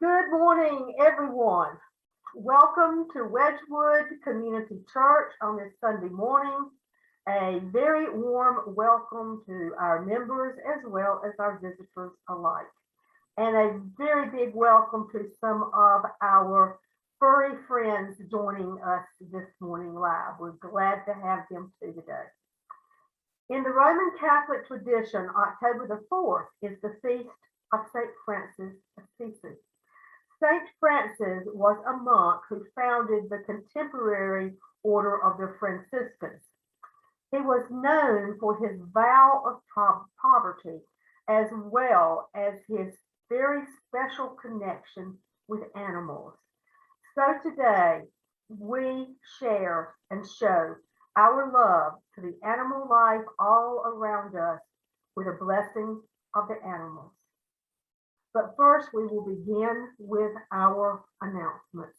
Good morning, everyone. Welcome to Wedgwood Community Church on this Sunday morning. A very warm welcome to our members as well as our visitors alike. And a very big welcome to some of our furry friends joining us this morning live. We're glad to have them too today. In the Roman Catholic tradition, October the 4th is the feast of St. Francis of Assisi. St. Francis was a monk who founded the contemporary order of the Franciscans. He was known for his vow of poverty as well as his very special connection with animals. So today we share and show our love to the animal life all around us with a blessing of the animals. But first, we will begin with our announcements.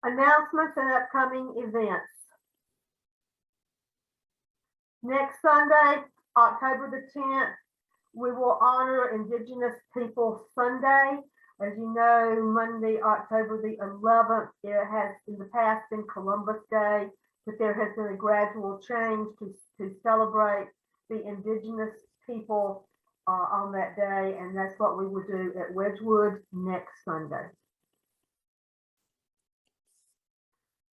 Announcements and upcoming events. Next Sunday, October the 10th, we will honor Indigenous Peoples Sunday. As you know, Monday, October the 11th, it has in the past been Columbus Day, but there has been a gradual change to celebrate the Indigenous people on that day, and that's what we will do at Wedgwood next Sunday.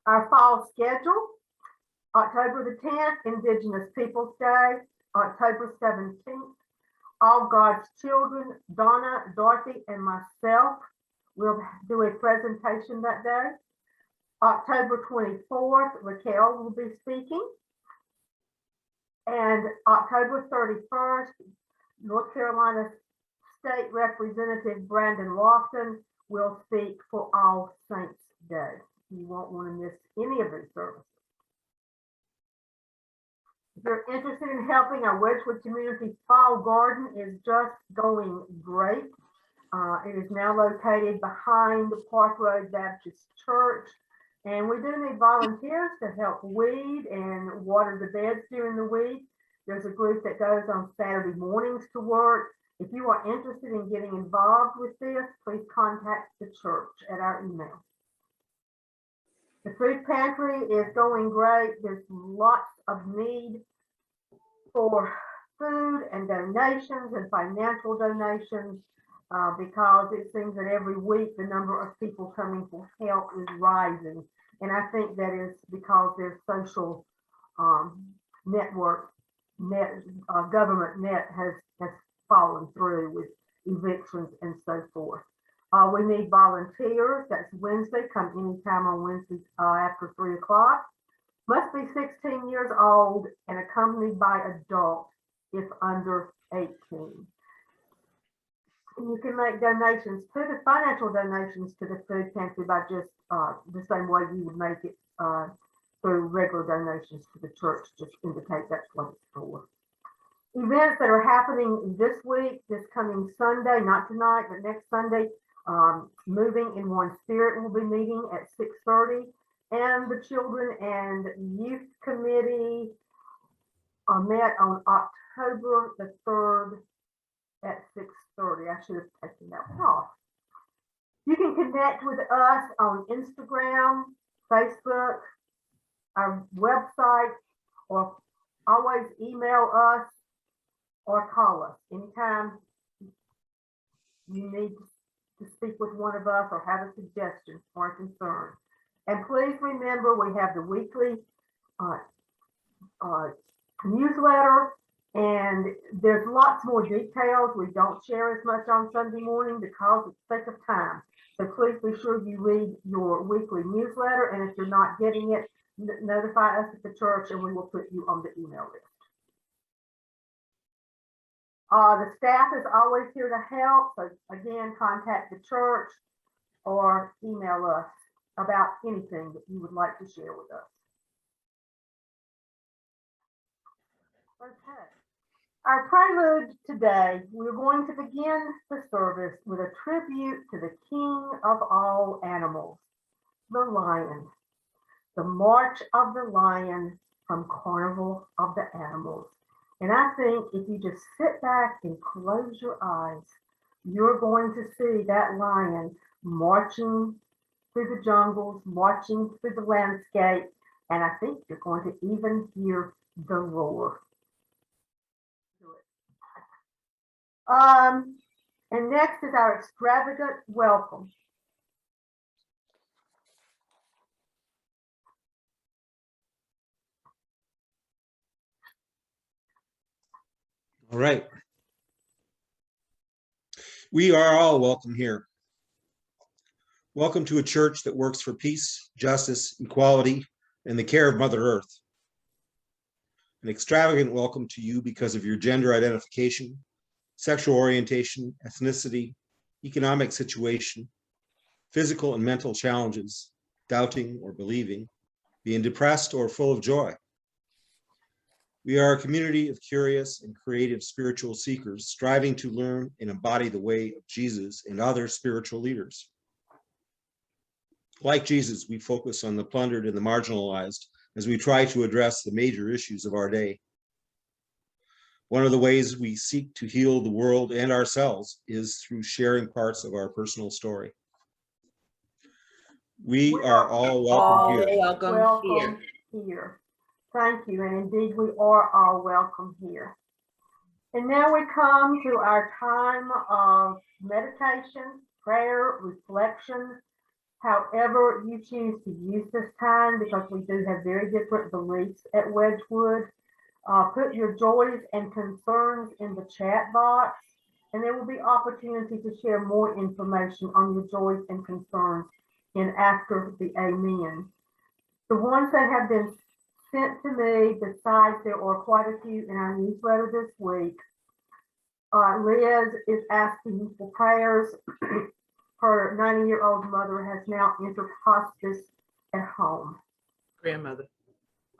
Our fall schedule: October the 10th, Indigenous Peoples Day. October 17th, All God's Children, Donna, Dorothy, and myself will do a presentation that day. October 24th, Raquel will be speaking. And October 31st, North Carolina State Representative Brandon Lofton will speak for All Saints Day. You won't want to miss any of these services. If you're interested in helping, our Wedgwood Community Fall Garden is just going great. It is now located behind the Park Road Baptist Church, and we do need volunteers to help weed and water the beds during the week. There's a group that goes on Saturday mornings to work. If you are interested in getting involved with this, please contact the church at our email. The food pantry is going great. There's lots of need for food and donations and financial donations because it seems that every week the number of people coming for help is rising. And I think that is because their social government net has fallen through with evictions and so forth. We need volunteers. That's Wednesday. Come anytime on Wednesdays after 3 o'clock. Must be 16 years old and accompanied by adult if under 18. And you can make donations to the financial donations to the food pantry by just the same way you would make it through regular donations to the church. Just indicate that's what it's for. Events that are happening this week, this coming Sunday, not tonight, but next Sunday, Moving in One Spirit will be meeting at 6:30, and the Children and Youth Committee met on October the 3rd at 6:30. I should have taken that one off. You can connect with us on Instagram, Facebook, our website, or always email us or call us anytime you need to speak with one of us or have a suggestion or a concern. And please remember, we have the weekly newsletter, and there's lots more details. We don't share as much on Sunday morning because of the sake of time. So please be sure you read your weekly newsletter, and if you're not getting it, notify us at the church and we will put you on the email list. The staff is always here to help. So again, contact the church or email us about anything that you would like to share with us. Okay. Our prelude today, we're going to begin the service with a tribute to the king of all animals, the lion. The March of the Lion from Carnival of the Animals. And I think if you just sit back and close your eyes, you're going to see that lion marching through the jungles, marching through the landscape, and I think you're going to even hear the roar. And next is our extravagant welcome. All right. We are all welcome here. Welcome to a church that works for peace, justice, equality, and the care of Mother Earth. An extravagant welcome to you because of your gender identification, sexual orientation, ethnicity, economic situation, physical and mental challenges, doubting or believing, being depressed or full of joy. We are a community of curious and creative spiritual seekers striving to learn and embody the way of Jesus and other spiritual leaders. Like Jesus, we focus on the plundered and the marginalized as we try to address the major issues of our day. One of the ways we seek to heal the world and ourselves is through sharing parts of our personal story. We are all welcome here. Welcome here. Thank you, and indeed we are all welcome here. And now we come to our time of meditation, prayer, reflection, however you choose to use this time, because we do have very different beliefs at Wedgwood. Put your joys and concerns in the chat box, and there will be opportunity to share more information on your joys and concerns in after the amen. The ones that have been sent to me, besides there are quite a few in our newsletter this week. Liz is asking for prayers. Her 90-year-old mother has now entered hospice at home. Grandmother.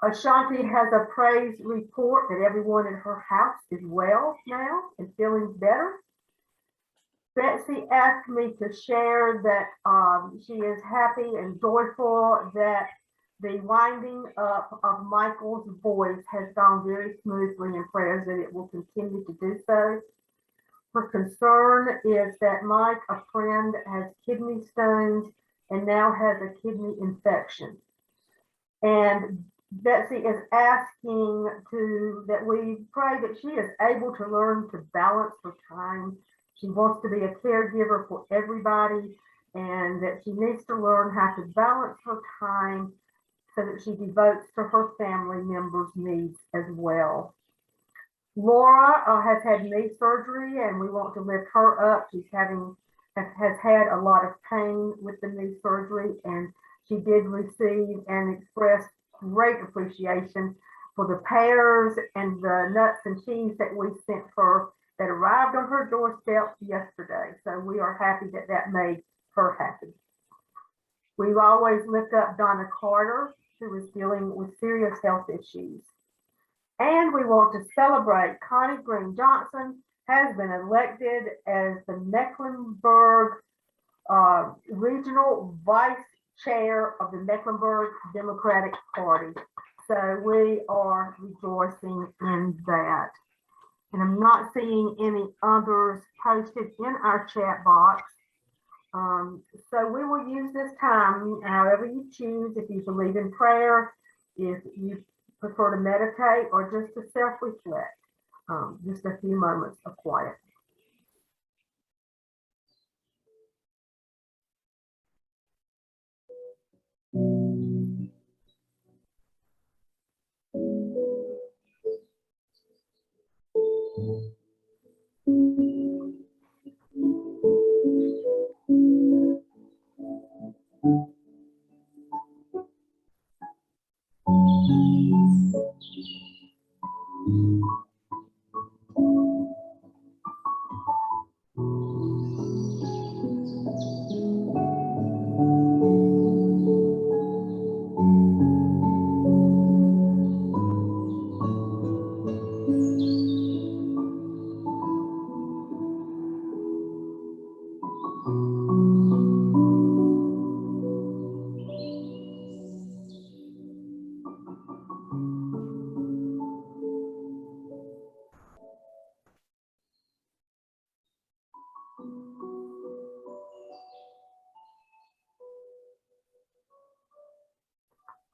Ashanti has a praise report that everyone in her house is well now and feeling better. Betsy asked me to share that she is happy and joyful that the winding up of Michael's voice has gone very smoothly, and prayers that it will continue to do so. Her concern is that Mike, a friend, has kidney stones and now has a kidney infection. And Betsy is asking that we pray that she is able to learn to balance her time. She wants to be a caregiver for everybody, and that she needs to learn how to balance her time so that she devotes to her family members' needs as well. Laura has had knee surgery, and we want to lift her up. She's has had a lot of pain with the knee surgery, and she did receive and express great appreciation for the pears and the nuts and cheese that we sent her that arrived on her doorstep yesterday. So we are happy that that made her happy. We always lift up Donna Carter, who is dealing with serious health issues. And we want to celebrate Connie Green Johnson has been elected as the Mecklenburg Regional Vice Chair of the Mecklenburg Democratic Party. So we are rejoicing in that. And I'm not seeing any others posted in our chat box. So we will use this time however you choose, if you believe in prayer, if you prefer to meditate, or just to self-reflect. Just a few moments of quiet.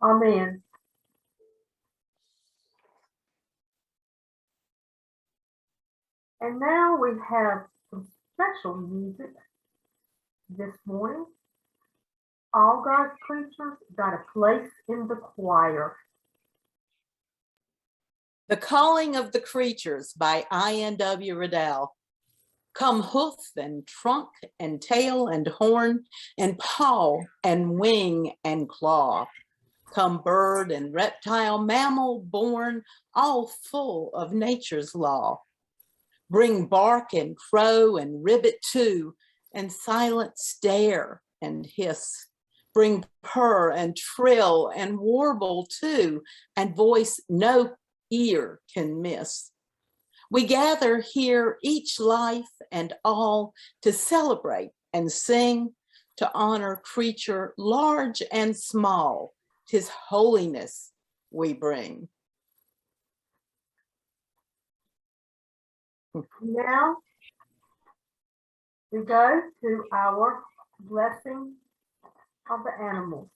Amen. And now we have some special music this morning. All God's creatures got a place in the choir. The Calling of the Creatures by I.N.W. Riddell. Come hoof and trunk and tail and horn and paw and wing and claw. Come bird and reptile, mammal born, all full of nature's law. Bring bark and crow and ribbit too, and silent stare and hiss. Bring purr and trill and warble too, and voice no ear can miss. We gather here each life and all to celebrate and sing, to honor creature large and small. 'Tis holiness we bring. Now we go to our blessing of the animals.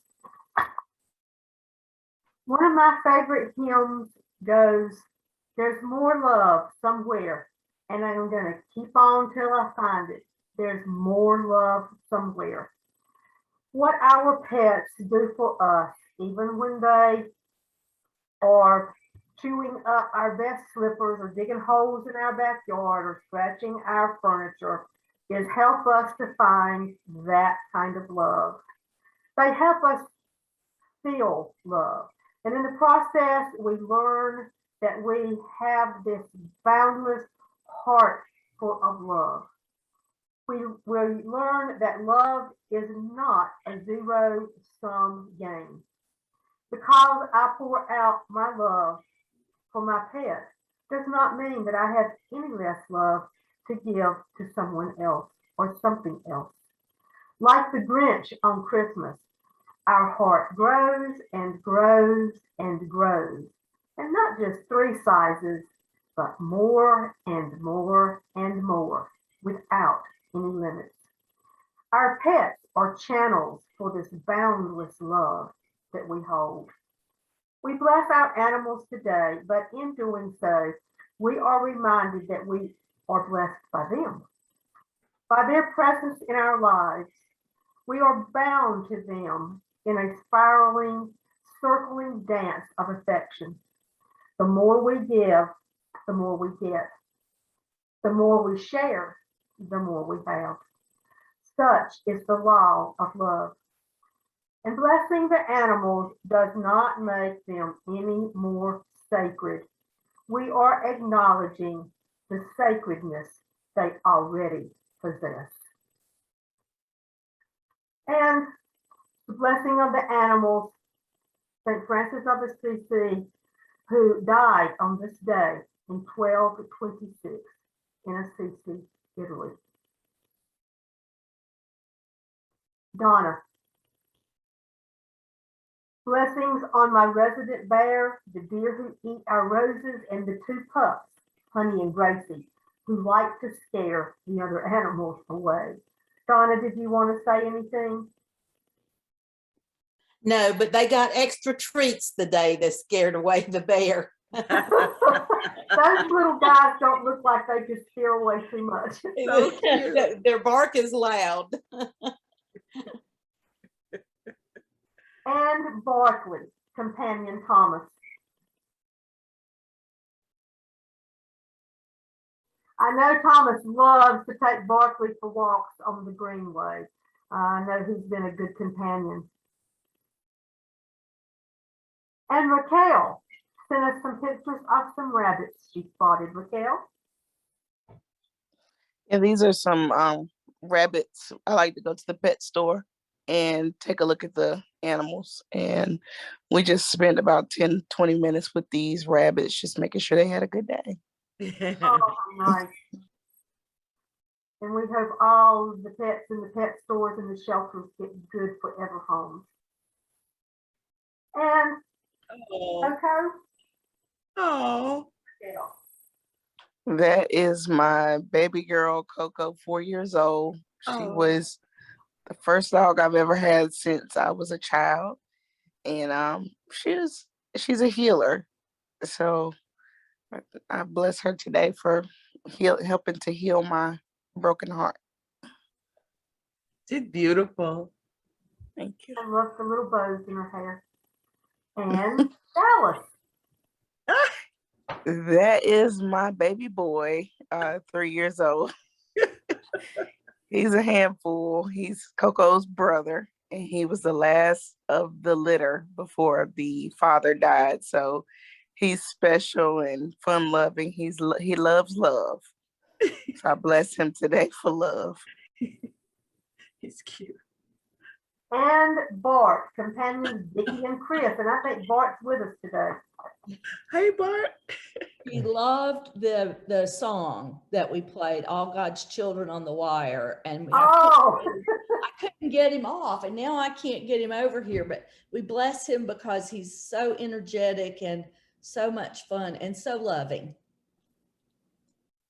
One of my favorite hymns goes, "There's more love somewhere," and I'm going to keep on till I find it. There's more love somewhere. What our pets do for us, even when they are chewing up our best slippers or digging holes in our backyard or scratching our furniture, is help us to find that kind of love. They help us feel love. And in the process, we learn that we have this boundless heart full of love. We learn that love is not a zero-sum game. Because I pour out my love for my pet does not mean that I have any less love to give to someone else or something else. Like the Grinch on Christmas, our heart grows and grows and grows, and not just 3 sizes, but more and more and more, without any limits. Our pets are channels for this boundless love that we hold. We bless our animals today, but in doing so, we are reminded that we are blessed by them. By their presence in our lives, we are bound to them in a spiraling, circling dance of affection. The more we give, the more we get. The more we share, the more we have. Such is the law of love. And blessing the animals does not make them any more sacred. We are acknowledging the sacredness they already possess. And the blessing of the animals, St. Francis of Assisi, who died on this day in 1226 in Assisi, Italy. Donna. Blessings on my resident bear, the deer who eat our roses, and the 2 pups, Honey and Gracie, who like to scare the other animals away. Donna, did you want to say anything? No, but they got extra treats the day that scared away the bear. Those little guys don't look like they could scare away too much. So Their bark is loud. And Barkley, companion Thomas. I know Thomas loves to take Barkley for walks on the greenway. I know he's been a good companion. And Raquel sent us some pictures of some rabbits she spotted. Raquel? Yeah, these are some rabbits. I like to go to the pet store and take a look at the animals. And we just spent about 10-20 minutes with these rabbits, just making sure they had a good day. Oh, nice. And we hope all the pets in the pet stores and the shelters get good forever homes. And Coco? Oh, Yeah. That is my baby girl, Coco, 4 years old. She Oh. was the first dog I've ever had since I was a child. And she's a healer. So I bless her today for helping to heal my broken heart. She's beautiful. Thank you. I love the little bows in her hair. And Dallas. That is my baby boy, 3 years old. He's a handful. He's Coco's brother, and he was the last of the litter before the father died. So he's special and fun loving. He loves love. So I bless him today for love. He's cute. And Bart, companions Vicky and Chris. And I think Bart's with us today. Hey, Bart. He loved the song that we played, All God's Children on the Wire. And Oh, I couldn't get him off, and now I can't get him over here, but we bless him because he's so energetic and so much fun and so loving.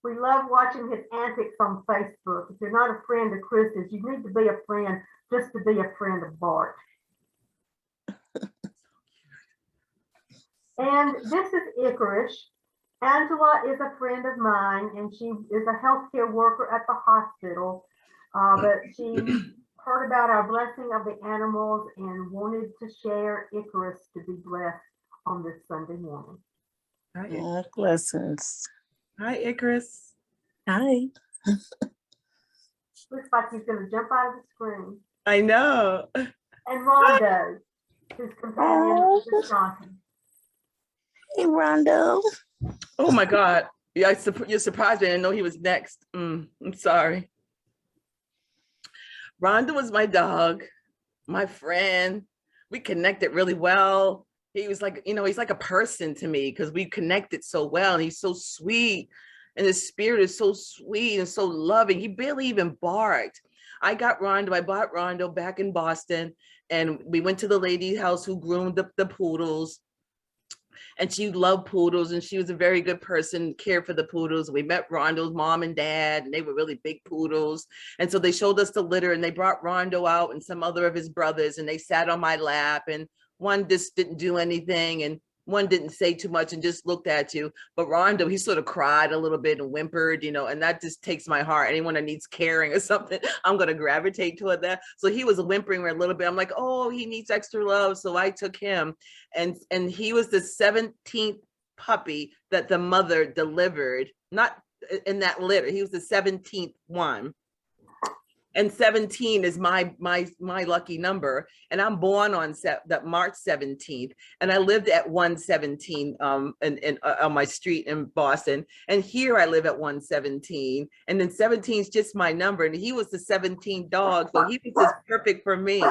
we love watching his antics on Facebook. If you're not a friend of Chris's, you need to be a friend just to be a friend of Bart. And this is Icarus. Angela is a friend of mine, and she is a healthcare worker at the hospital. But she heard about our blessing of the animals and wanted to share Icarus to be blessed on this Sunday morning. Hi, Oh, blessings. Hi, Icarus. Hi. Looks like he's going to jump out of the screen. I know. And Rondo, whose companion is Johnson. Hey, Rondo. Oh my God. Yeah, you surprised me. I didn't know he was next. I'm sorry. Rhonda was my dog, my friend. We connected really well. He was like, he's like a person to me because we connected so well, and he's so sweet. And his spirit is so sweet and so loving. He barely even barked. I bought Rondo back in Boston, and we went to the lady's house who groomed the poodles. And she loved poodles, and she was a very good person, cared for the poodles. We met Rondo's mom and dad, and they were really big poodles. And so they showed us the litter, and they brought Rondo out and some other of his brothers, and they sat on my lap, and one just didn't do anything, and one didn't say too much and just looked at you. But Rondo, he sort of cried a little bit and whimpered, and that just takes my heart. Anyone that needs caring or something, I'm going to gravitate toward that. So he was whimpering a little bit. I'm like, oh, he needs extra love. So I took him, and he was the 17th puppy that the mother delivered, not in that litter. He was the 17th one. And 17 is my lucky number, and I'm born on that March 17th, and I lived at 117 on my street in Boston, and here I live at 117, and then 17 is just my number, and he was the 17th dog, so he was just perfect for me.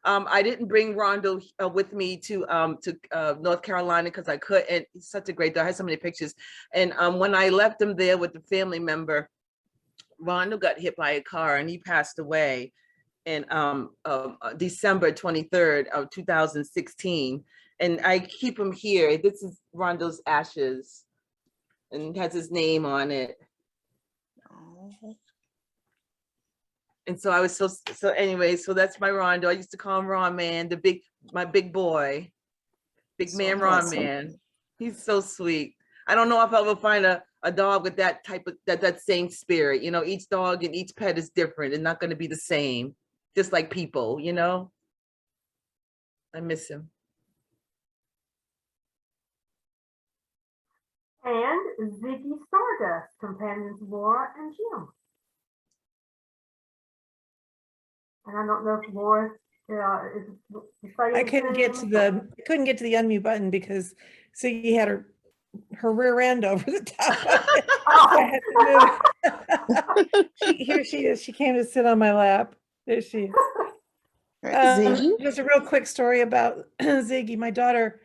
I didn't bring Rondo with me to North Carolina because I couldn't. He's such a great dog. I had so many pictures, and when I left him there with the family member, Rondo got hit by a car and he passed away in December 23rd of 2016. And I keep him here. This is Rondo's ashes and has his name on it. And so I was so anyway, so that's my Rondo. I used to call him Ron Man, my big boy, big man, Ron Man. He's so sweet. I don't know if I'll ever find a dog with that type of that same spirit. Each dog and each pet is different and not going to be the same, just like people. I miss him. And Ziggy Stardust, companions Laura and Jim. And I don't know if Laura is. I couldn't get to the unmute button because Ziggy had her rear end over the top of it. Oh. Here she is. She came to sit on my lap. There she is. Ziggy. Just a real quick story about Ziggy. My daughter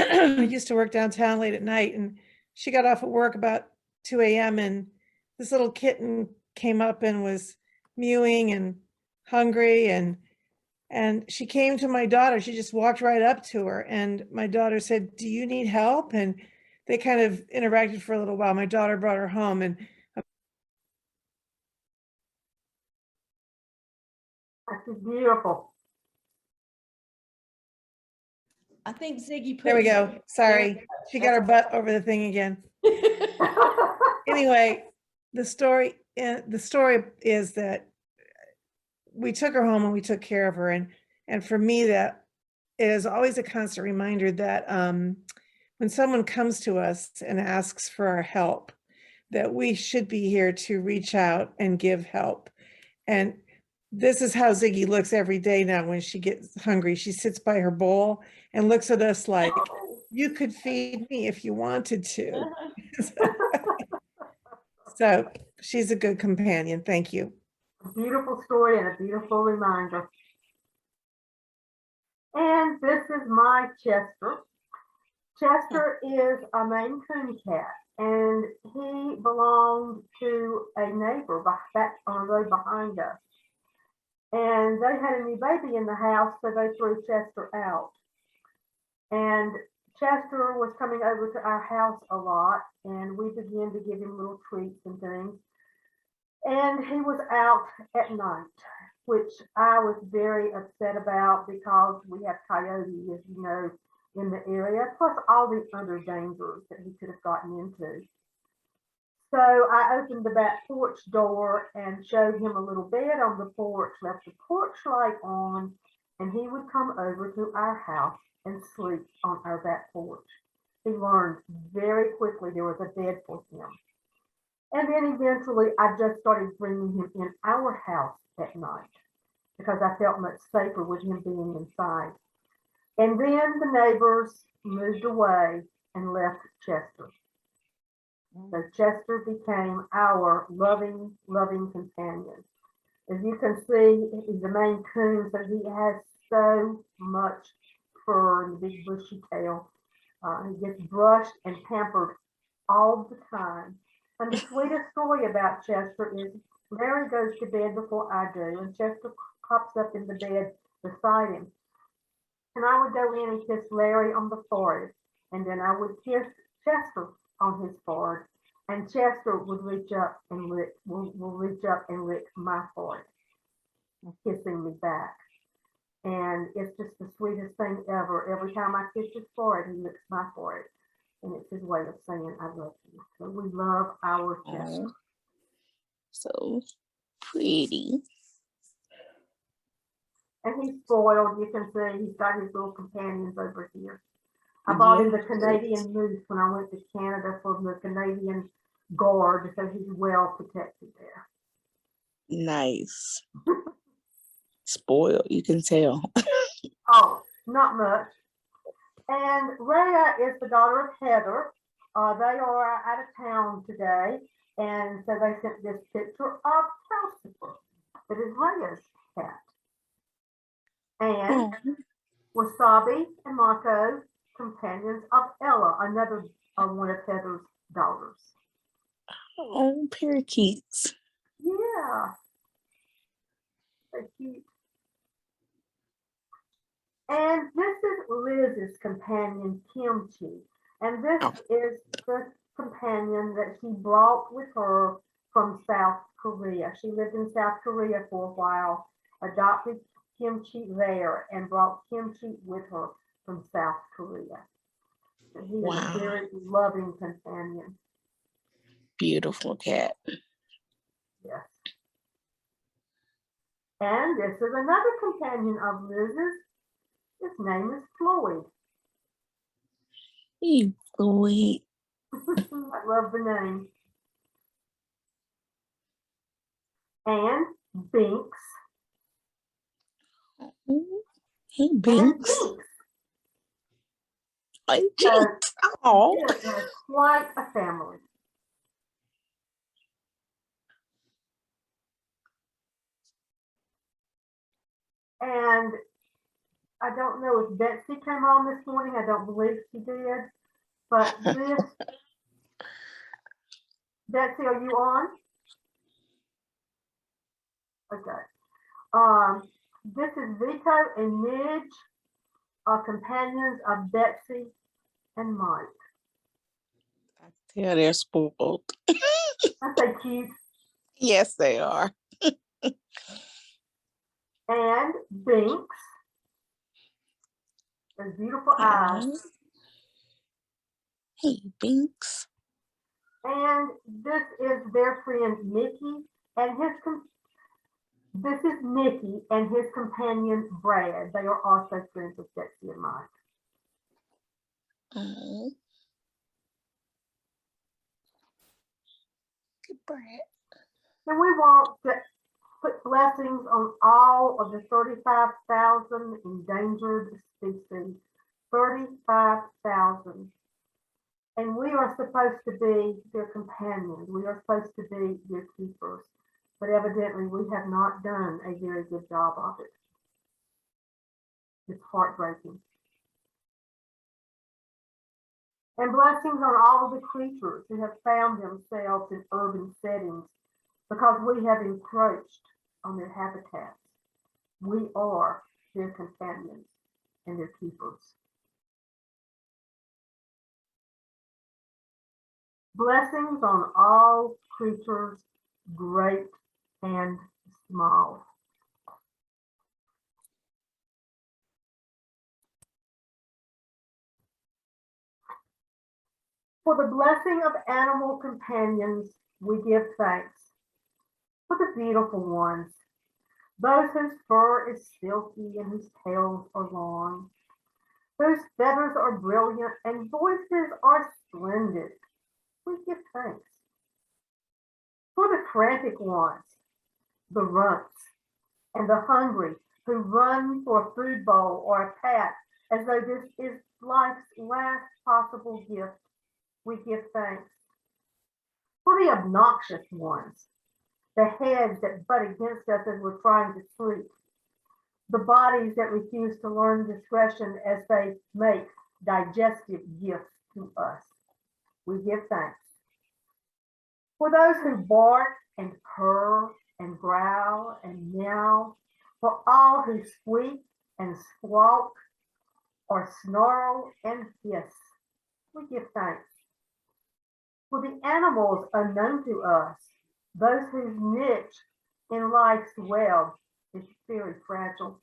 used to work downtown late at night, and she got off at work about 2 a.m. and this little kitten came up and was mewing and hungry, and she came to my daughter. She just walked right up to her, and my daughter said, "Do you need help?" And they kind of interacted for a little while. My daughter brought her home, and That's beautiful. I think Ziggy put. There we go. There Sorry. we go. She got her butt over the thing again. Anyway, the story is that we took her home and we took care of her. And for me, that is always a constant reminder that when someone comes to us and asks for our help, that we should be here to reach out and give help. And this is how Ziggy looks every day now when she gets hungry. She sits by her bowl and looks at us like, you could feed me if you wanted to. So she's a good companion. Thank you. A beautiful story and a beautiful reminder. And this is my Chester. Chester is a Maine Coon cat, and he belonged to a neighbor back on the road behind us. And they had a new baby in the house, so they threw Chester out. And Chester was coming over to our house a lot, and we began to give him little treats and things. And he was out at night, which I was very upset about because we have coyotes, as you know, in the area, plus all the other dangers that he could have gotten into. So I opened the back porch door and showed him a little bed on the porch, left the porch light on, and he would come over to our house and sleep on our back porch. He learned very quickly there was a bed for him. And then eventually I just started bringing him in our house at night because I felt much safer with him being inside. And then the neighbors moved away and left Chester. So Chester became our loving, loving companion. As you can see, he's a Maine Coon, so he has so much fur and big bushy tail. He gets brushed and pampered all the time. And the sweetest story about Chester is Larry goes to bed before I do, and Chester hops up in the bed beside him. And I would go in and kiss Larry on the forehead, and then I would kiss Chester on his forehead, and Chester would reach up and lick, will reach up and lick my forehead, kissing me back. And it's just the sweetest thing ever. Every time I kiss his forehead, he licks my forehead. And it's his way of saying, I love you. So we love our Chester. So pretty. And he's spoiled. You can see he's got his little companions over here. I bought him the Canadian moose when I went to Canada for the Canadian Guard, so he's well protected there. Nice. Spoiled, you can tell. Oh, not much. And Rhea is the daughter of Heather. They are out of town today, and so they sent this picture of Calcifer. It is Rhea's cat. And Wasabi and Mako, companions of Ella, another one of Heather's daughters. Oh, parakeets. Yeah. So cute. And this is Liz's companion, Kimchi. And this is the companion that she brought with her from South Korea. She lived in South Korea for a while, adopted Kimchi there, and brought Kimchi with her from South Korea. And he is a very loving companion. Beautiful cat. Yes. And this is another companion of Liz's. His name is Floyd. Hey, Floyd. I love the name. And Binks. Hey, And Binks. Jinx. Hey, Jinx. Oh. It is quite a family. And I don't know if Betsy came on this morning. I don't believe she did. But this, Betsy, are you on? Okay. This is Vito and Midge, companions of Betsy and Mike. Yeah, they're spoiled. Aren't they cute? Yes, they are. And Binks. those beautiful eyes. Hey, Binks. And this is their friend Mickey and this is Mickey and his companion Brad. They are also friends of Betsy and Mike. Oh. Good Brad. And we want to put blessings on all of the 35,000 endangered species. 35,000. And we are supposed to be their companions. We are supposed to be their keepers. But evidently we have not done a very good job of it. It's heartbreaking. And blessings on all of the creatures who have found themselves in urban settings because we have encroached on their habitats. We are their companions and their keepers. Blessings on all creatures, great and small. For the blessing of animal companions, we give thanks. For the beautiful ones, those whose fur is silky and whose tails are long, whose feathers are brilliant and voices are splendid, we give thanks. For the frantic ones, the runts, and the hungry who run for a food bowl or a pat as though this is life's last possible gift, we give thanks. For the obnoxious ones, the heads that butt against us as we're trying to sleep, the bodies that refuse to learn discretion as they make digestive gifts to us, we give thanks. For those who bark and purr and growl and meow, for all who squeak and squawk or snarl and hiss, we give thanks. For the animals unknown to us, those whose niche in life's web is very fragile.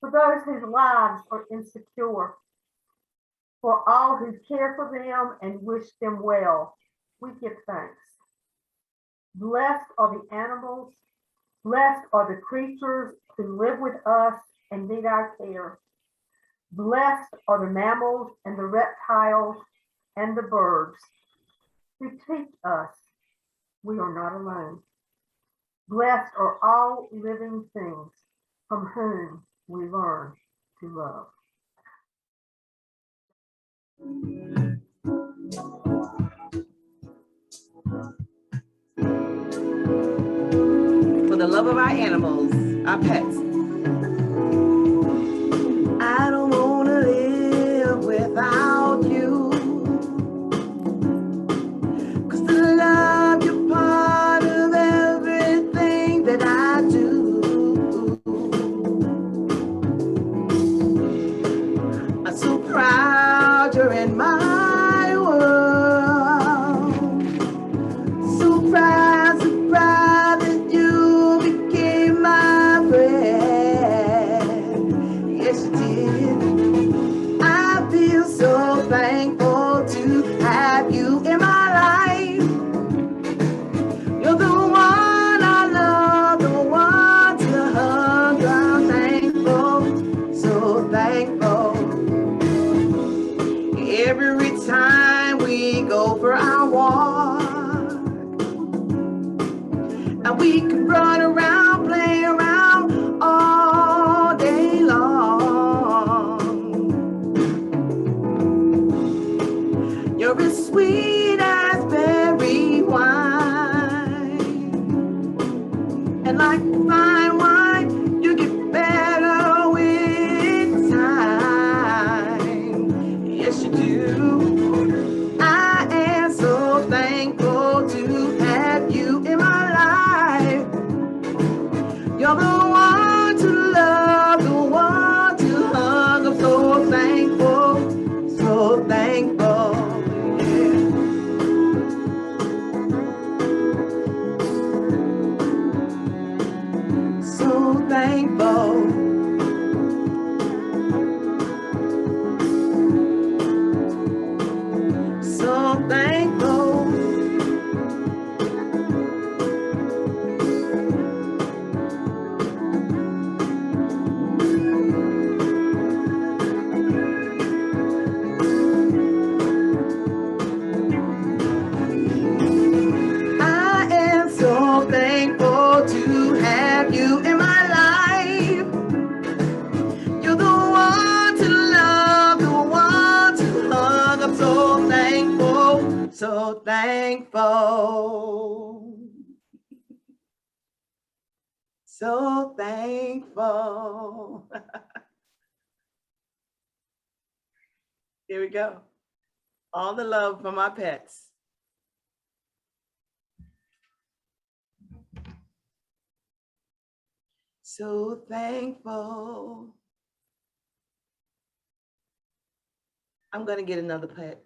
For those whose lives are insecure, for all who care for them and wish them well, we give thanks. Blessed are the animals, blessed are the creatures who live with us and need our care. Blessed are the mammals and the reptiles and the birds who teach us we are not alone. Blessed are all living things from whom we learn to love. For the love of our animals, our pets. I don't want to live without you. 'Cause to love you're part of everything that I do. I'm so proud you're in my world. So proud that you became my friend. Yes, you did. I feel so thankful to have you in my life. You're the one I love, the one to hug. I'm thankful, so thankful. Every time we go for our walk, and we can run around, play around all day long. You're as sweet as berry wine, and like fine wine, you get better with time. Yes, you do. I am so thankful to have you in my life. You're the one to love, the one to hug. I'm so thankful, so thankful. Yeah. So thankful. so thankful. So thankful. Here we go. All the love for my pets. So thankful. I'm gonna get another pet.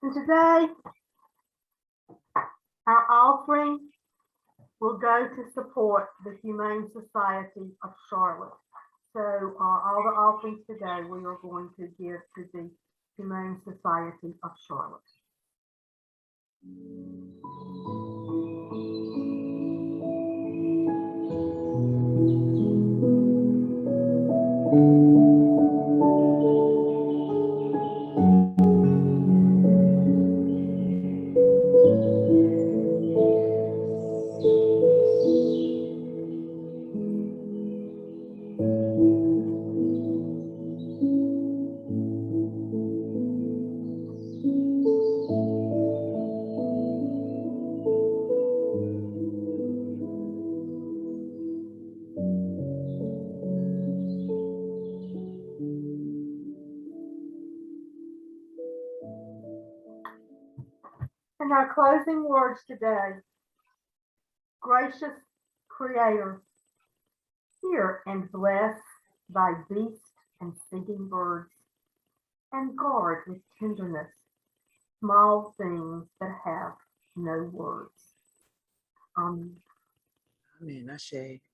And today, our offering will go to support the Humane Society of Charlotte. So all the offerings today, we are going to give to the Humane Society of Charlotte. And our closing words today. Gracious Creator, hear and bless thy beasts and singing birds, and guard with tenderness small things that have no words. Amen. Amen. Ashe.